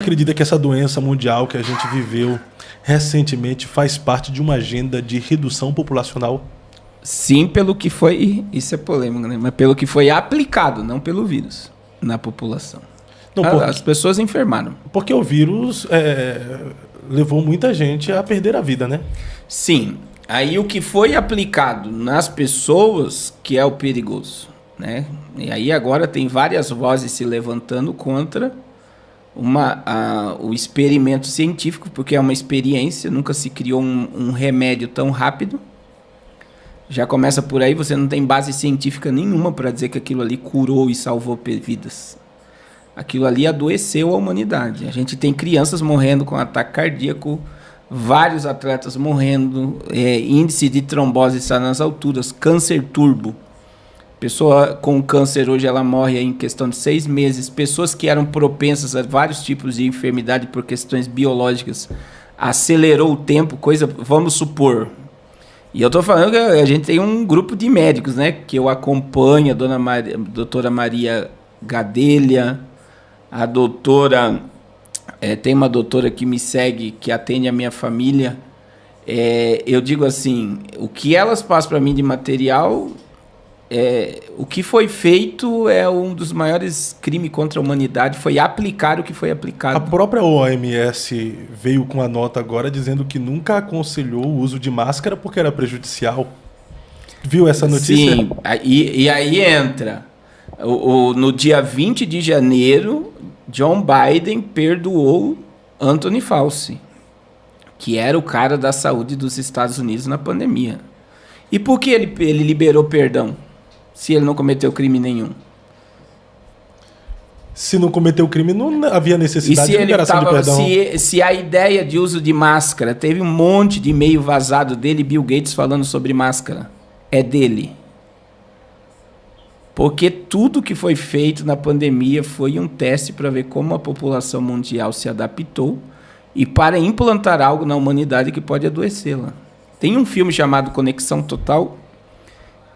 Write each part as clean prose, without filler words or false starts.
acredita que essa doença mundial que a gente viveu recentemente faz parte de uma agenda de redução populacional? Sim, pelo que foi... Isso é polêmico, né? Mas pelo que foi aplicado, não pelo vírus, na população. Não, As pessoas enfermaram. Porque o vírus levou muita gente a perder a vida, né? Sim. Aí o que foi aplicado nas pessoas que é o perigoso, né? E aí agora tem várias vozes se levantando contra o experimento científico, porque é uma experiência, nunca se criou um remédio tão rápido. Já começa por aí, você não tem base científica nenhuma para dizer que aquilo ali curou e salvou vidas. Aquilo ali adoeceu a humanidade. A gente tem crianças morrendo com ataque cardíaco, vários atletas morrendo, índice de trombose está nas alturas, câncer turbo. Pessoa com câncer hoje ela morre em questão de 6 meses. Pessoas que eram propensas a vários tipos de enfermidade por questões biológicas, acelerou o tempo, vamos supor. E eu estou falando que a gente tem um grupo de médicos, né, que eu acompanho, a doutora Maria Gadelha, a doutora... tem uma doutora que me segue, que atende a minha família. Eu digo assim, o que elas passam para mim de material... o que foi feito é um dos maiores crimes contra a humanidade, foi aplicar o que foi aplicado. A própria OMS veio com a nota agora dizendo que nunca aconselhou o uso de máscara porque era prejudicial. Viu essa notícia? Sim, e aí entra, no dia 20 de janeiro, John Biden perdoou Anthony Fauci, que era o cara da saúde dos Estados Unidos na pandemia. E por que ele liberou perdão? Se ele não cometeu crime nenhum. Se não cometeu crime, não havia necessidade de liberação de perdão. Se a ideia de uso de máscara, teve um monte de e-mail vazado dele, Bill Gates falando sobre máscara, é dele. Porque tudo que foi feito na pandemia foi um teste para ver como a população mundial se adaptou e para implantar algo na humanidade que pode adoecê-la. Tem um filme chamado Conexão Total,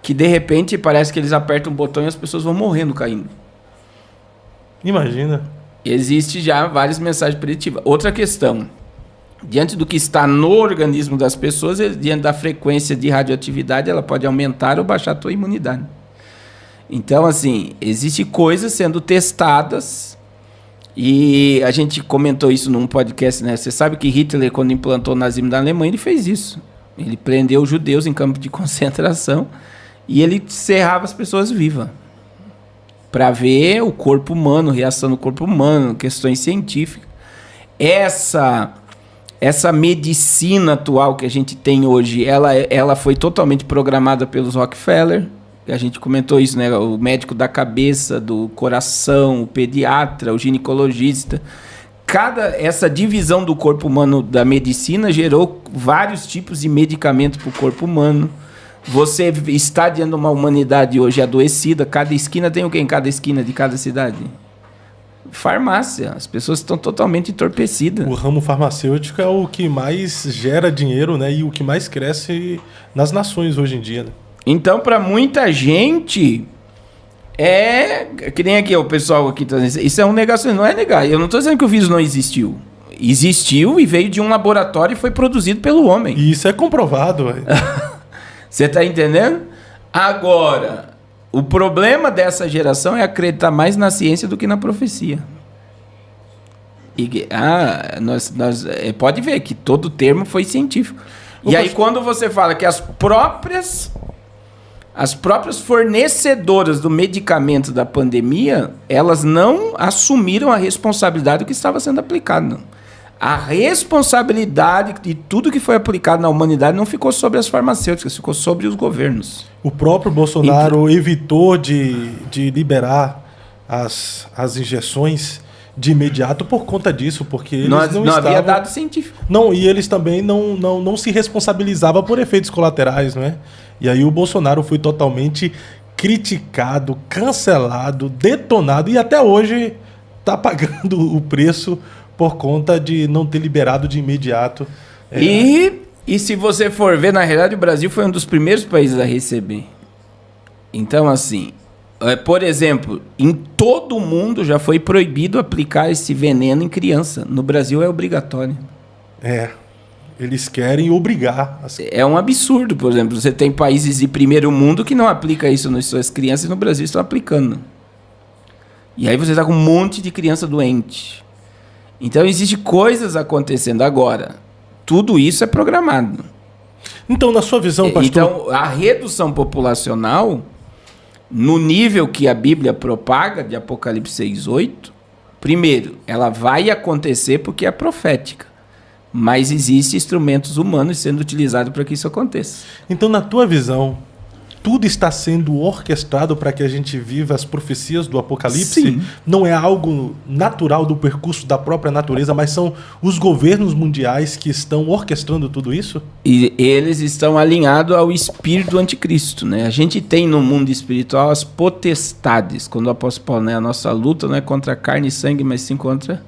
que de repente parece que eles apertam um botão e as pessoas vão morrendo caindo. Imagina. Existe já várias mensagens preditivas. Outra questão, diante do que está no organismo das pessoas, diante da frequência de radioatividade, ela pode aumentar ou baixar a tua imunidade. Então, assim, existem coisas sendo testadas e a gente comentou isso num podcast, né? Você sabe que Hitler, quando implantou o nazismo na Alemanha, ele fez isso. Ele prendeu os judeus em campo de concentração e ele cerrava as pessoas vivas para ver o corpo humano, reação do corpo humano, questões científicas. Essa medicina atual que a gente tem hoje, ela foi totalmente programada pelos Rockefeller. A gente comentou isso, né? O médico da cabeça, do coração, o pediatra, o ginecologista. Essa divisão do corpo humano da medicina gerou vários tipos de medicamento para o corpo humano. Você está diante de uma humanidade hoje adoecida. Cada esquina tem o quê em cada esquina de cada cidade? Farmácia. As pessoas estão totalmente entorpecidas. O ramo farmacêutico é o que mais gera dinheiro, né? E o que mais cresce nas nações hoje em dia, né? Então, para muita gente, que nem aqui o pessoal aqui está dizendo, isso é um negacionismo. Não é negar. Eu não estou dizendo que o vírus não existiu. Existiu e veio de um laboratório e foi produzido pelo homem. E isso é comprovado. Você está entendendo? Agora, o problema dessa geração é acreditar mais na ciência do que na profecia. Pode ver que todo termo foi científico. E aí, quando você fala que as próprias fornecedoras do medicamento da pandemia, elas não assumiram a responsabilidade do que estava sendo aplicado. A responsabilidade de tudo que foi aplicado na humanidade não ficou sobre as farmacêuticas, ficou sobre os governos. O próprio Bolsonaro evitou de liberar as injeções de imediato por conta disso, porque eles não havia dado científico. Não, e eles também não se responsabilizavam por efeitos colaterais, não é? E aí o Bolsonaro foi totalmente criticado, cancelado, detonado e até hoje está pagando o preço por conta de não ter liberado de imediato. E se você for ver, na realidade o Brasil foi um dos primeiros países a receber. Então, assim, Por exemplo, em todo o mundo já foi proibido aplicar esse veneno em criança. No Brasil é obrigatório. Eles querem obrigar. É um absurdo, por exemplo. Você tem países de primeiro mundo que não aplicam isso nas suas crianças e no Brasil estão aplicando. E aí você está com um monte de criança doente. Então, existem coisas acontecendo agora. Tudo isso é programado. Então, na sua visão, pastor... Então, a redução populacional, no nível que a Bíblia propaga, de Apocalipse 6:8, primeiro, ela vai acontecer porque é profética. Mas existem instrumentos humanos sendo utilizados para que isso aconteça. Então, na tua visão, tudo está sendo orquestrado para que a gente viva as profecias do Apocalipse? Sim. Não é algo natural do percurso da própria natureza, mas são os governos mundiais que estão orquestrando tudo isso? E eles estão alinhados ao espírito do anticristo, né? A gente tem no mundo espiritual as potestades. Quando o apóstolo Paulo, né? A nossa luta não é contra carne e sangue, mas sim contra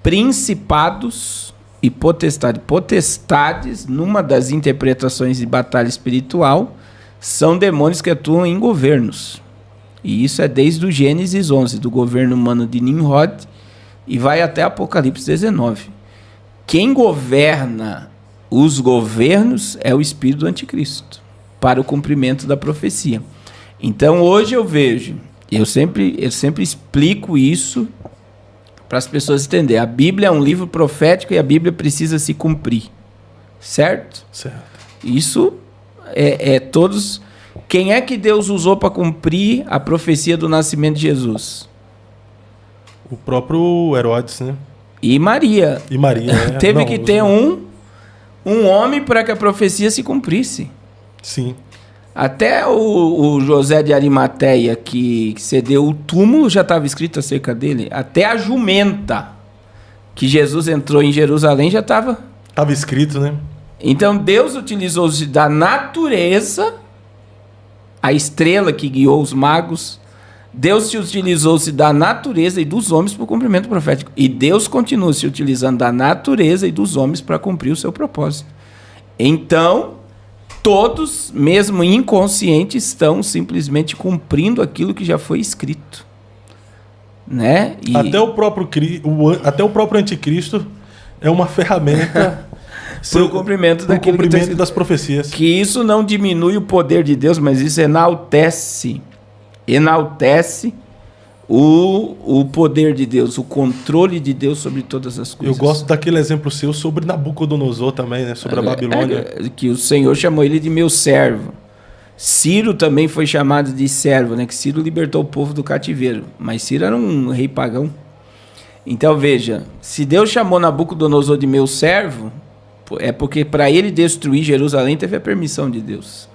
principados e potestades. Potestades, numa das interpretações de batalha espiritual, são demônios que atuam em governos. E isso é desde o Gênesis 11, do governo humano de Nimrod, e vai até Apocalipse 19. Quem governa os governos é o espírito do anticristo, para o cumprimento da profecia. Então hoje eu vejo, eu sempre explico isso para as pessoas entenderem. A Bíblia é um livro profético e a Bíblia precisa se cumprir. Certo? Certo. Isso todos... Quem é que Deus usou para cumprir a profecia do nascimento de Jesus? O próprio Herodes, né? E Maria. E Maria, né? Teve que ter um homem para que a profecia se cumprisse. Sim. Até o José de Arimateia, que cedeu o túmulo, já estava escrito acerca dele. Até a jumenta, que Jesus entrou em Jerusalém, já estava... Estava escrito, né? Então Deus utilizou-se da natureza, a estrela que guiou os magos. Deus se utilizou-se da natureza e dos homens para o cumprimento profético. E Deus continua se utilizando da natureza e dos homens para cumprir o seu propósito. Então, todos, mesmo inconscientes, estão simplesmente cumprindo aquilo que já foi escrito. Né? E... Até o próprio anticristo é uma ferramenta para o cumprimento daquilo que das profecias. Que isso não diminui o poder de Deus, mas isso enaltece o poder de Deus, o controle de Deus sobre todas as coisas. Eu gosto daquele exemplo seu sobre Nabucodonosor também, né? Sobre a Babilônia. Que o Senhor chamou ele de meu servo. Ciro também foi chamado de servo, né? Que Ciro libertou o povo do cativeiro, mas Ciro era um rei pagão. Então veja, se Deus chamou Nabucodonosor de meu servo, é porque para ele destruir Jerusalém teve a permissão de Deus.